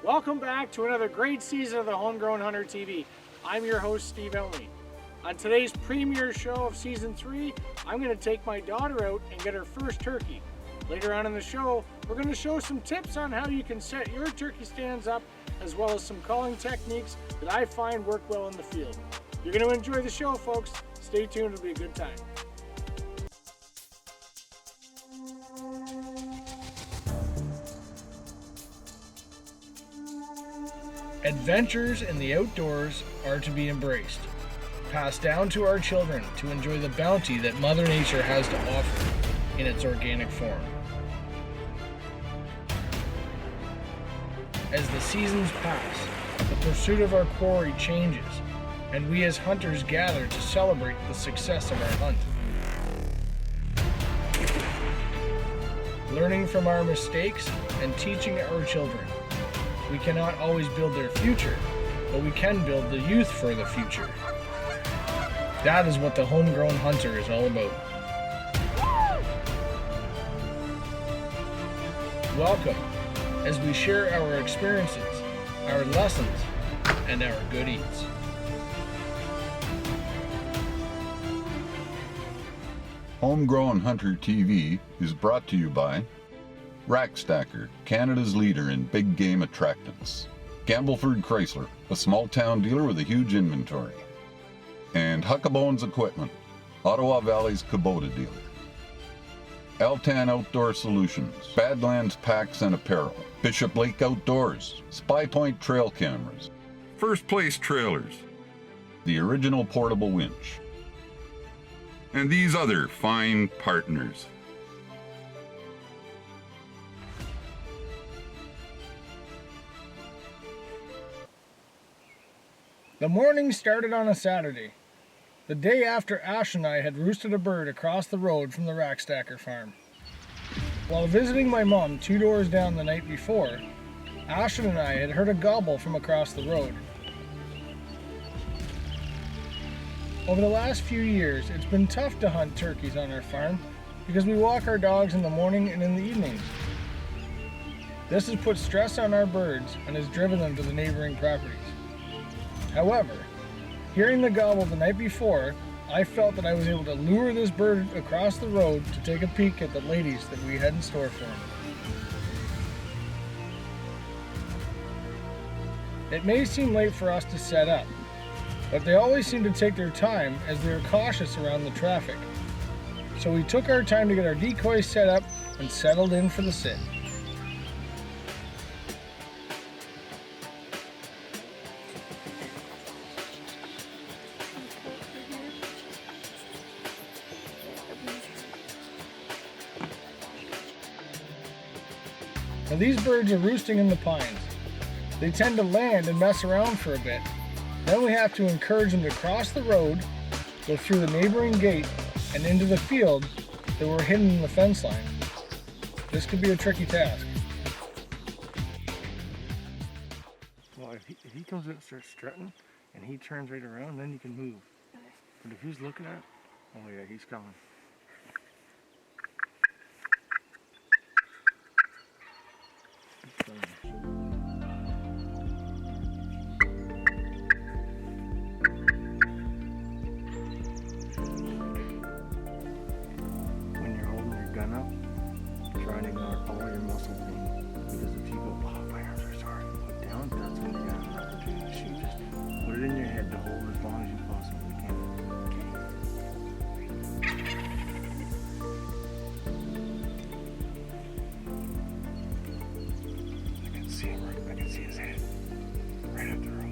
Welcome back to another great season of the Homegrown Hunter TV. I'm your host, Steve Elmy. On today's premiere show of Season 3, I'm going to take my daughter out and get her first turkey. Later on in the show, we're going to show some tips on how you can set your turkey stands up, as well as some calling techniques that I find work well in the field. You're going to enjoy the show, folks. Stay tuned, it'll be a good time. Adventures in the outdoors are to be embraced, passed down to our children to enjoy the bounty that Mother Nature has to offer in its organic form. As the seasons pass, the pursuit of our quarry changes, and we as hunters gather to celebrate the success of our hunt. Learning from our mistakes and teaching our children. We cannot always build their future, but we can build the youth for the future. That is what the Homegrown Hunter is all about. Welcome as we share our experiences, our lessons, and our good eats. Homegrown Hunter TV is brought to you by Rack Stacker, Canada's leader in big game attractants. Gambleford Chrysler, a small town dealer with a huge inventory. And Huckabones Equipment, Ottawa Valley's Kubota dealer. Altan Outdoor Solutions, Badlands Packs and Apparel. Bishop Lake Outdoors, Spy Point Trail Cameras. First Place Trailers, the original portable winch. And these other fine partners. The morning started on a Saturday, the day after Ash and I had roosted a bird across the road from the Rack Stacker farm. While visiting my mom 2 doors down the night before, Ashton and I had heard a gobble from across the road. Over the last few years, it's been tough to hunt turkeys on our farm because we walk our dogs in the morning and in the evenings. This has put stress on our birds and has driven them to the neighboring properties. However, hearing the gobble the night before, I felt that I was able to lure this bird across the road to take a peek at the ladies that we had in store for him. It may seem late for us to set up, but they always seem to take their time as they are cautious around the traffic. So we took our time to get our decoys set up and settled in for the sit. Now these birds are roosting in the pines. They tend to land and mess around for a bit. Then we have to encourage them to cross the road, go through the neighboring gate, and into the field that were hidden in the fence line. This could be a tricky task. Well, if he comes in and starts strutting, and he turns right around, then you can move. But if he's looking at, oh yeah, he's coming. When you're holding your gun up, try and ignore all your muscle pain, because if you go, oh my arms are sore, look down, that's when you have an opportunity to shoot. Just put it in your head to hold as long as you possibly can. I can see him, I can see his head right up the road.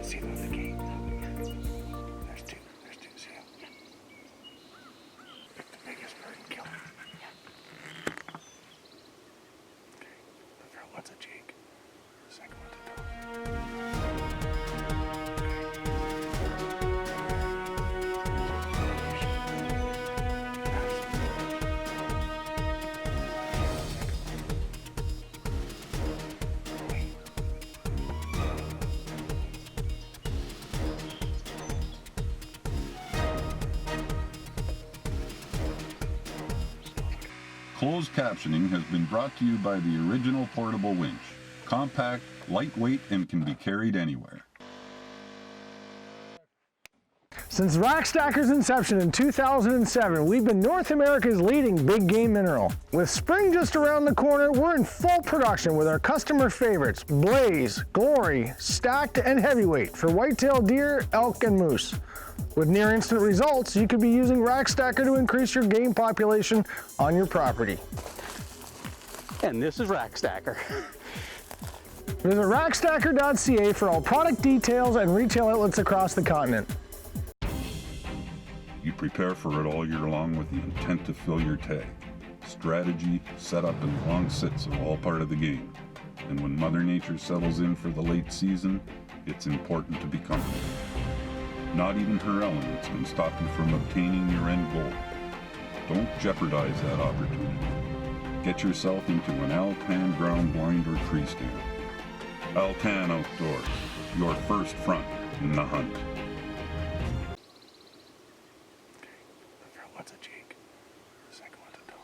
See them at the gate. There's two, see them? Pick the biggest bird and kill him. Okay, the front one's a Jake. The second one's a dog. Closed captioning has been brought to you by the original portable winch. Compact, lightweight, and can be carried anywhere. Since Rack Stacker's inception in 2007, we've been North America's leading big game mineral. With spring just around the corner, we're in full production with our customer favorites, Blaze, Glory, Stacked, and Heavyweight for whitetail deer, elk, and moose. With near instant results, you could be using Rack Stacker to increase your game population on your property. And this is Rack Stacker. Visit rackstacker.ca for all product details and retail outlets across the continent. You prepare for it all year long with the intent to fill your tag. Strategy, setup, and long sits are all part of the game. And when Mother Nature settles in for the late season, it's important to be comfortable. Not even her elements can stop you from obtaining your end goal. Don't jeopardize that opportunity. Get yourself into an Altan ground blind or tree stand. Altan Outdoors, your first front in the hunt. The front one's a Jake. The second one's a Tom.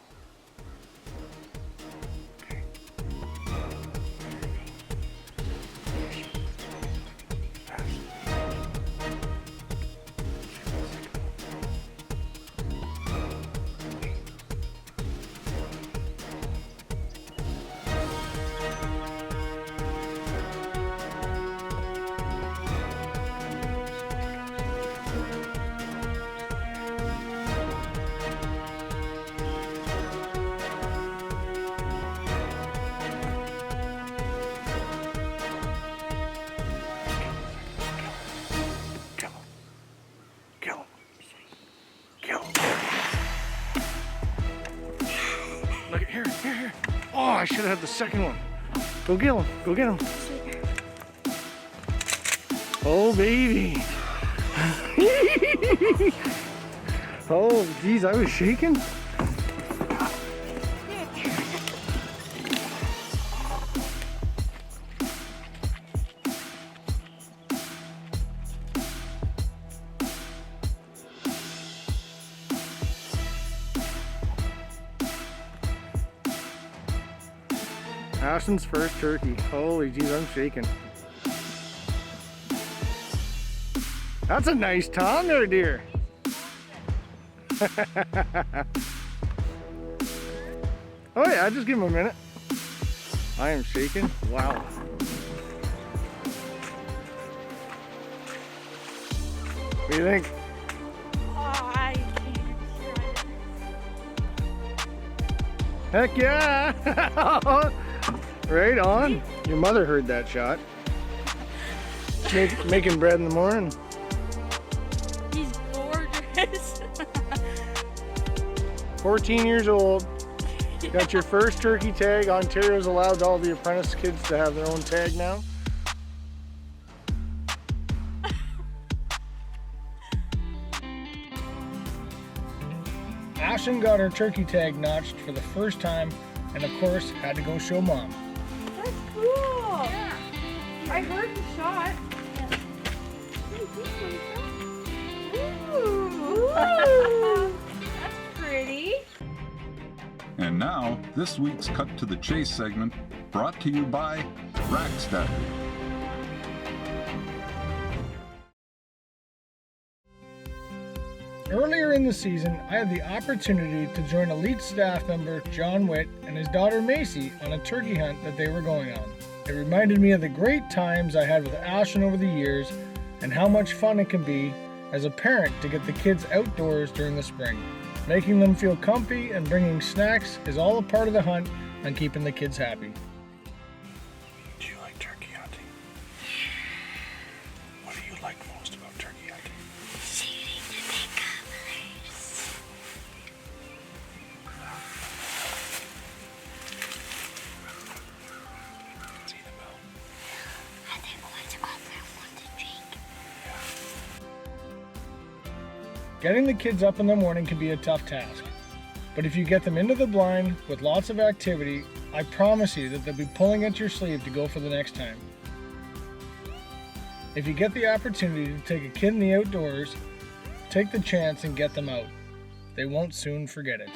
Look at here. Oh, I should have had the second one. Go get him. Go get him. Oh, baby. Oh, geez, I was shaking. Ashton's first turkey. Holy geez, I'm shaking. That's a nice tongue there, dear. Oh yeah, just give him a minute. I am shaking. Wow. What do you think? Heck yeah! Right on. Your mother heard that shot. Making bread in the morning. He's gorgeous. 14 years old. Got your first turkey tag. Ontario's allowed all the apprentice kids to have their own tag now. Ashton got her turkey tag notched for the first time and of course had to go show mom. That's cool. Yeah. I heard the shot. Ooh. That's pretty. And now, this week's Cut to the Chase segment, brought to you by Rack Stacker. Earlier in the season, I had the opportunity to join elite staff member John Witt and his daughter Macy on a turkey hunt that they were going on. It reminded me of the great times I had with Ashton over the years and how much fun it can be as a parent to get the kids outdoors during the spring. Making them feel comfy and bringing snacks is all a part of the hunt and keeping the kids happy. Do you like turkey hunting? What do you like most about turkey hunting? Shooting the big gobblers. See the bell? I think what's often want to drink. Getting the kids up in the morning can be a tough task, but if you get them into the blind with lots of activity, I promise you that they'll be pulling at your sleeve to go for the next time. If you get the opportunity to take a kid in the outdoors, take the chance and get them out. They won't soon forget it.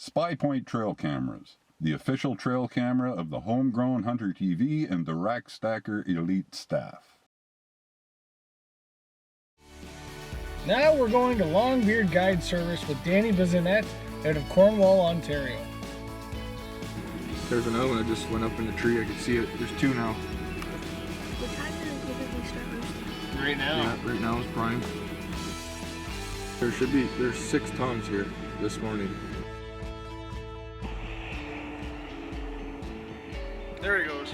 Spy Point Trail Cameras, the official trail camera of the Homegrown Hunter TV and the Rack Stacker Elite staff. Now we're going to Longbeard Guide Service with Danny Bissonette out of Cornwall, Ontario. There's another one that just went up in the tree. I can see it. There's two now. What time do they typically start roasting? Right now. Yeah, right now is prime. There's 6 tons here this morning. There he goes.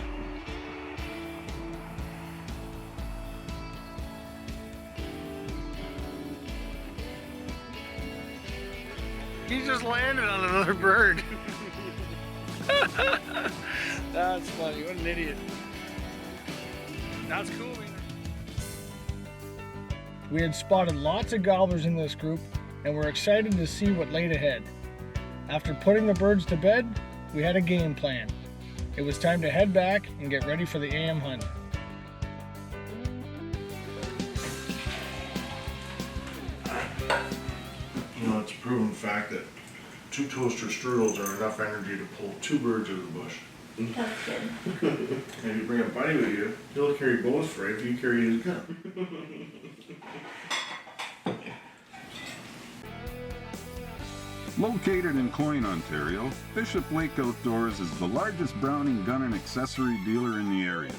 He just landed on another bird. That's funny. What an idiot. That's cool, man. We had spotted lots of gobblers in this group and were excited to see what laid ahead. After putting the birds to bed, we had a game plan. It was time to head back and get ready for the AM hunt. You know, it's a proven fact that 2 toaster strudels are enough energy to pull 2 birds out of the bush. That's good. And if you bring a buddy with you, he'll carry both for it if you carry his gun. Located in Cloyne, Ontario, Bishop Lake Outdoors is the largest Browning gun and accessory dealer in the area.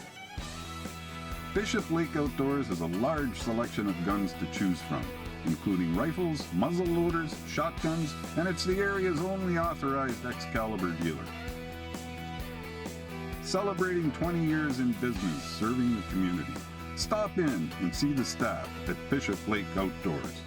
Bishop Lake Outdoors has a large selection of guns to choose from, including rifles, muzzle loaders, shotguns, and it's the area's only authorized Excalibur dealer. Celebrating 20 years in business serving the community. Stop in and see the staff at Bishop Lake Outdoors.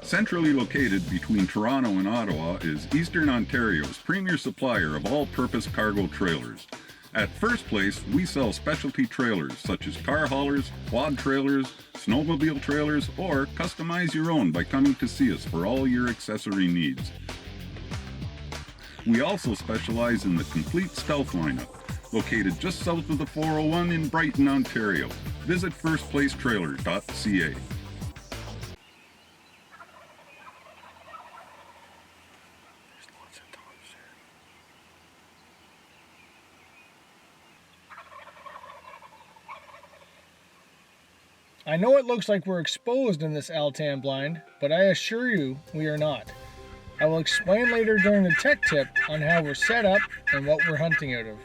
Centrally located between Toronto and Ottawa is Eastern Ontario's premier supplier of all-purpose cargo trailers. At First Place, we sell specialty trailers such as car haulers, quad trailers, snowmobile trailers, or customize your own by coming to see us for all your accessory needs. We also specialize in the complete stealth lineup, located just south of the 401 in Brighton, Ontario. Visit firstplacetrailer.ca. I know it looks like we're exposed in this Altan blind, but I assure you we are not. I will explain later during the tech tip on how we're set up and what we're hunting out of.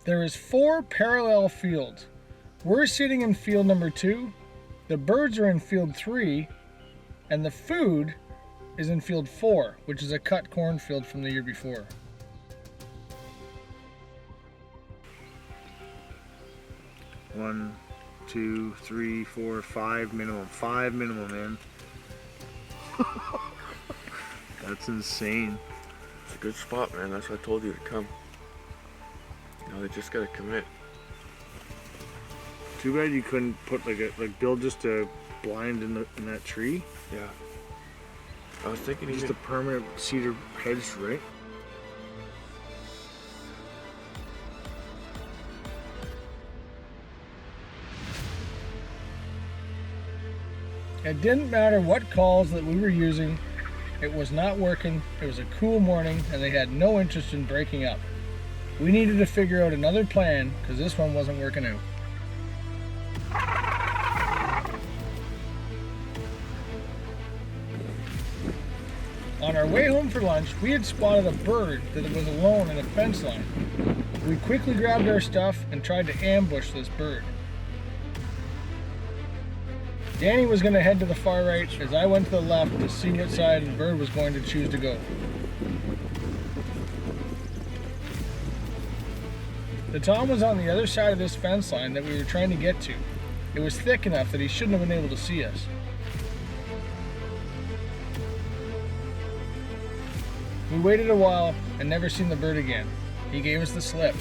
There is 4 parallel fields. We're sitting in field number 2, the birds are in field 3, and the food is in field 4, which is a cut cornfield from the year before. One, 2, 3, 4, 5 minimum. 5 minimum, man. That's insane. It's a good spot, man. That's why I told you to come. Now they just gotta commit. Too bad you couldn't put build just a blind in that tree. Yeah. I was thinking Just a permanent cedar hedge, right? It didn't matter what calls that we were using, it was not working, it was a cool morning, and they had no interest in breaking up. We needed to figure out another plan, because this one wasn't working out. On our way home for lunch, we had spotted a bird that was alone in a fence line. We quickly grabbed our stuff and tried to ambush this bird. Danny was going to head to the far right as I went to the left to see what side the bird was going to choose to go. The Tom was on the other side of this fence line that we were trying to get to. It was thick enough that he shouldn't have been able to see us. We waited a while and never seen the bird again. He gave us the slip.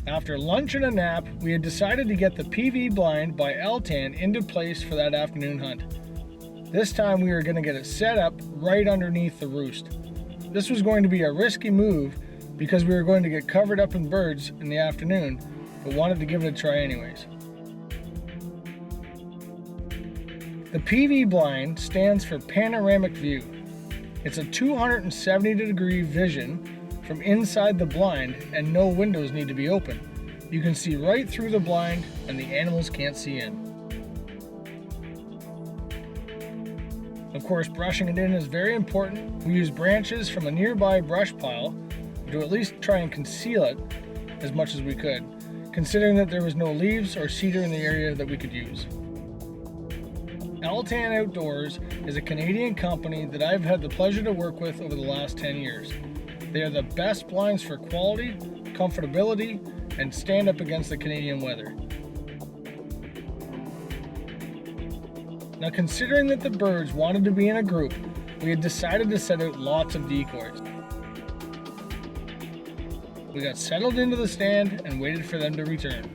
After lunch and a nap, we had decided to get the PV blind by Eltan into place for that afternoon hunt. This time we were going to get it set up right underneath the roost. This was going to be a risky move because we were going to get covered up in birds in the afternoon, but wanted to give it a try anyways. The PV blind stands for panoramic view. It's a 270-degree vision from inside the blind, and no windows need to be open. You can see right through the blind and the animals can't see in. Of course, brushing it in is very important. We use branches from a nearby brush pile to at least try and conceal it as much as we could, considering that there was no leaves or cedar in the area that we could use. Eltan Outdoors is a Canadian company that I've had the pleasure to work with over the last 10 years. They are the best blinds for quality, comfortability, and stand up against the Canadian weather. Now, considering that the birds wanted to be in a group, we had decided to set out lots of decoys. We got settled into the stand and waited for them to return.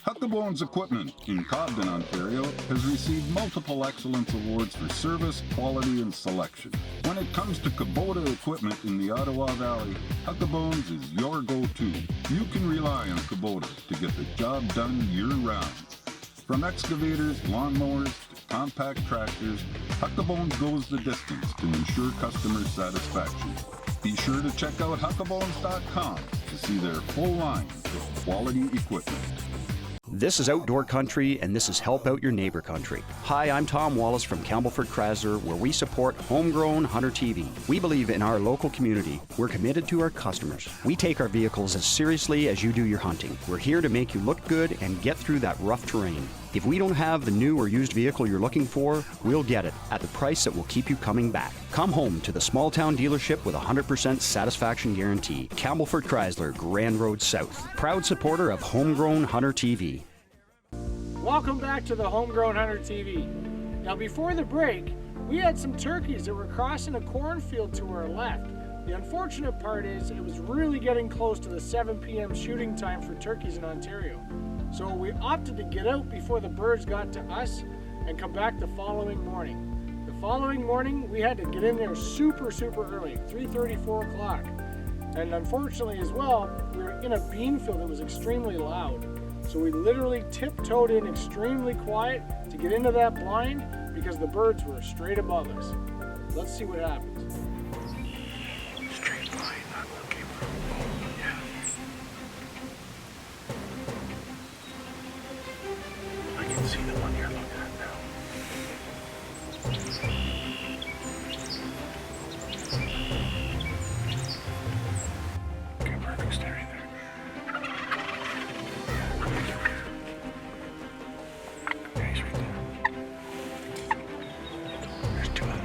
Huckabone's equipment in Cobden, Ontario has received multiple excellence awards for service, quality, and selection. When it comes to Kubota equipment in the Ottawa Valley, Huckabones is your go-to. You can rely on Kubota to get the job done year-round. From excavators, lawnmowers, to compact tractors, Huckabones goes the distance to ensure customer satisfaction. Be sure to check out huckabones.com to see their full line of quality equipment. This is Outdoor Country, and this is Help Out Your Neighbor Country. Hi, I'm Tom Wallace from Campbellford Chrysler, where we support Homegrown Hunter TV. We believe in our local community. We're committed to our customers. We take our vehicles as seriously as you do your hunting. We're here to make you look good and get through that rough terrain. If we don't have the new or used vehicle you're looking for, we'll get it at the price that will keep you coming back. Come home to the small town dealership with a 100% satisfaction guarantee. Campbellford Chrysler, Grand Road South. Proud supporter of Homegrown Hunter TV. Welcome back to the Homegrown Hunter TV. Now, before the break, we had some turkeys that were crossing a cornfield to our left. The unfortunate part is it was really getting close to the 7 p.m. shooting time for turkeys in Ontario. So we opted to get out before the birds got to us and come back the following morning. The following morning, we had to get in there super early, 3:30, 4 o'clock. And unfortunately as well, we were in a bean field that was extremely loud. So we literally tiptoed in extremely quiet to get into that blind because the birds were straight above us. Let's see what happens. Straight line, not looking for yeah. I can see the one you're looking at now. Okay, perfect, stay right there. Okay, he's right there. There's two of them.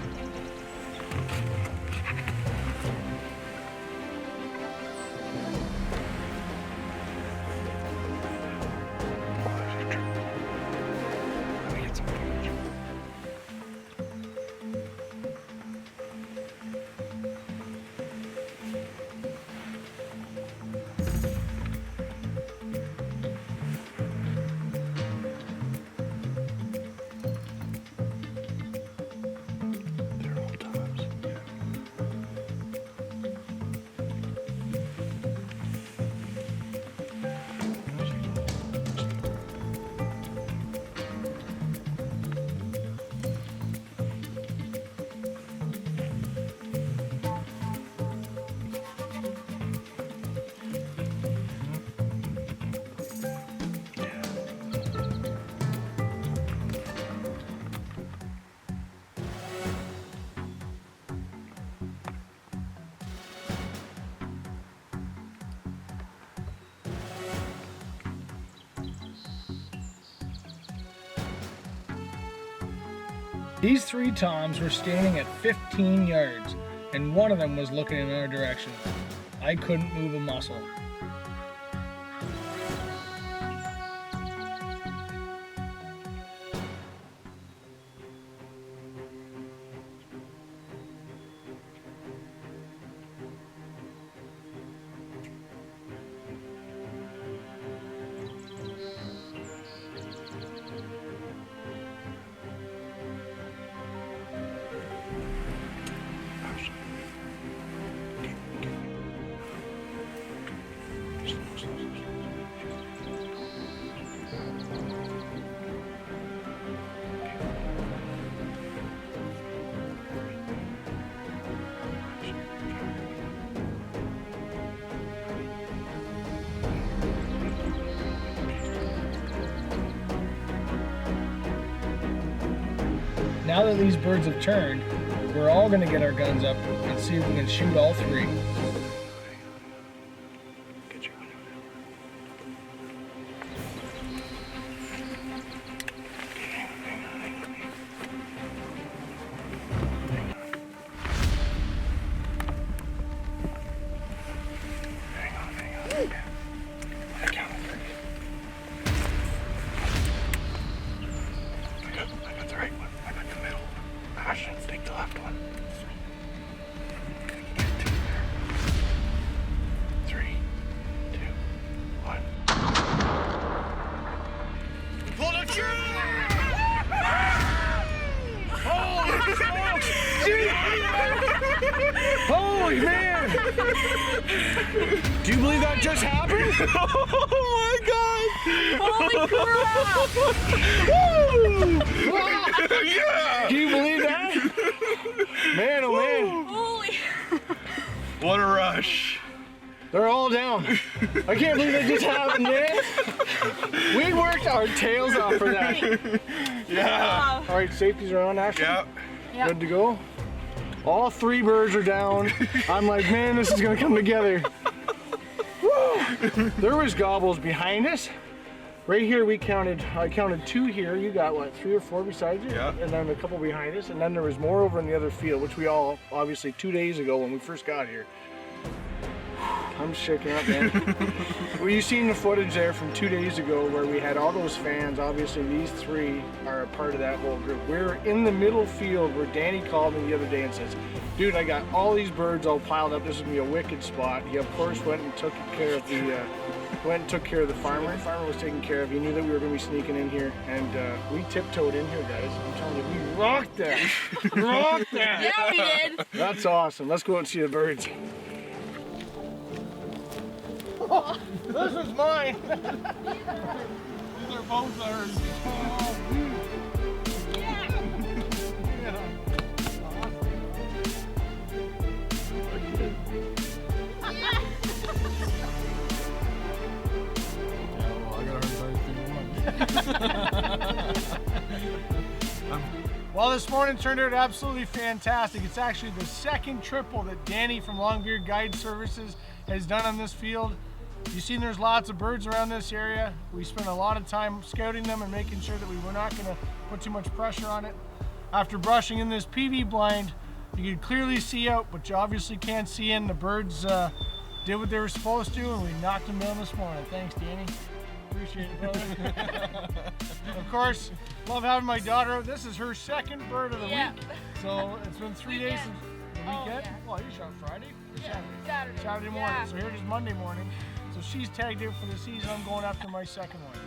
These three toms were standing at 15 yards, and one of them was looking in our direction. I couldn't move a muscle. Now that these birds have turned, we're all going to get our guns up and see if we can shoot all three. Take the left one. 3, 2, 1. Pull the trigger! Holy smokes! Holy man! Do you believe that just happened? Oh my god! Holy crap! Woo! Wow! Yeah! Do you believe that? Man, oh man. Holy! What a rush! They're all down. I can't believe that just happened, man. We worked our tails off for that. Yeah! All right, safeties are on, Ashley? Yep. Yep. Good to go? All three birds are down. I'm like, man, this is gonna come together. Woo! There was gobbles behind us. Right here I counted 2 here. You got what, 3 or 4 besides you? Yeah. And then a couple behind us. And then there was more over in the other field, which we all, obviously 2 days ago when we first got here. I'm shaking up, man. Well, you seen the footage there from 2 days ago where we had all those fans. Obviously these 3 are a part of that whole group. We're in the middle field where Danny called me the other day and says, dude, I got all these birds all piled up. This is gonna be a wicked spot. He of course went and took care of the farmer. The farmer was taken care of. He knew that we were gonna be sneaking in here, and we tiptoed in here, guys. I'm telling you, we rocked that. Rocked that. Yeah, we did. That's awesome. Let's go out and see the birds. Oh, this is mine. These are both ours. Oh, Well, this morning turned out absolutely fantastic. It's actually the second triple that Danny from Longbeard Guide Services has done on this field. You've seen there's lots of birds around this area. We spent a lot of time scouting them and making sure that we were not going to put too much pressure on it. After brushing in this PV blind, you can clearly see out, but you obviously can't see in. The birds did what they were supposed to, and we knocked them down this morning. Thanks, Danny. Appreciate it, brother. Of course, love having my daughter out. This is her second bird of the week. So it's been 3 days since the weekend. Yeah. Well, you shot Friday or Saturday? Saturday Morning. Yeah. So here it is Monday morning. So she's tagged out for the season. I'm going after my second one.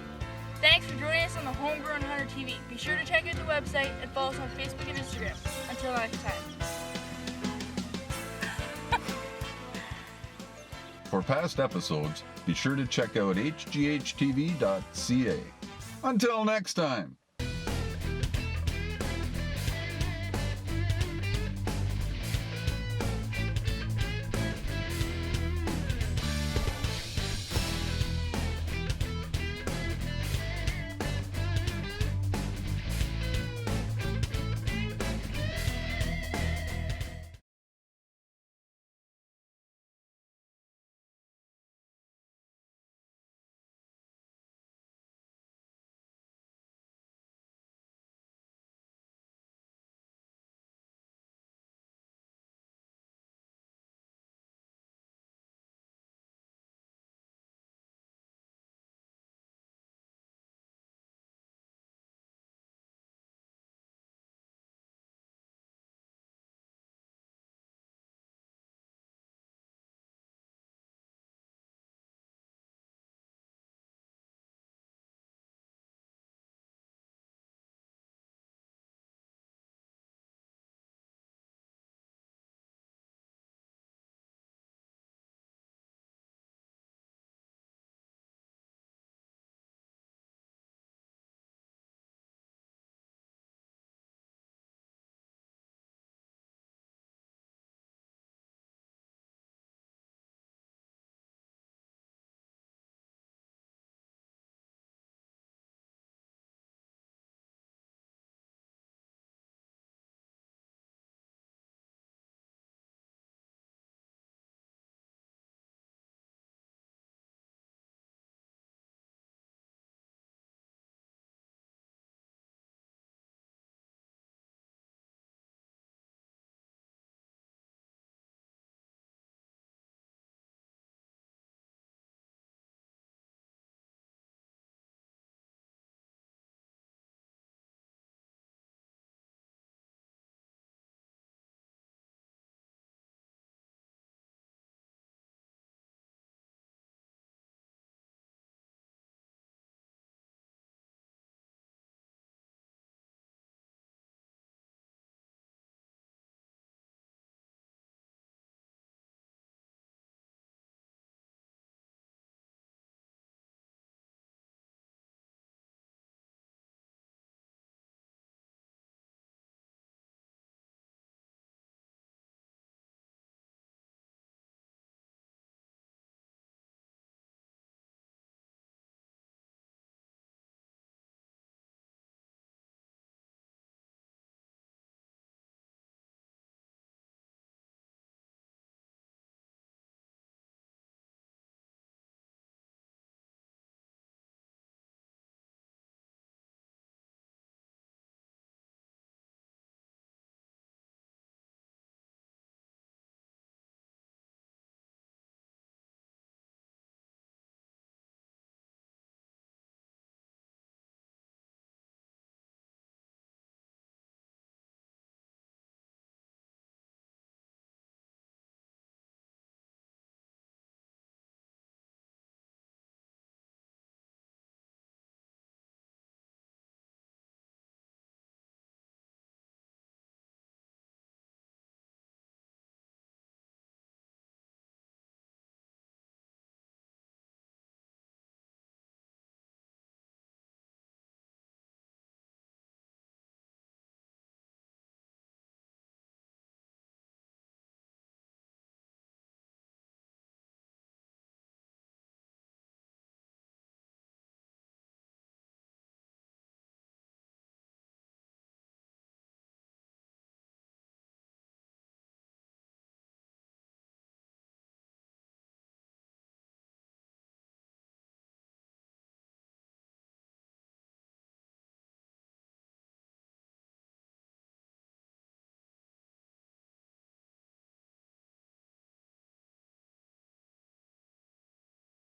Thanks for joining us on the Homegrown Hunter TV. Be sure to check out the website and follow us on Facebook and Instagram. Until next time. For past episodes, be sure to check out hghtv.ca. Until next time.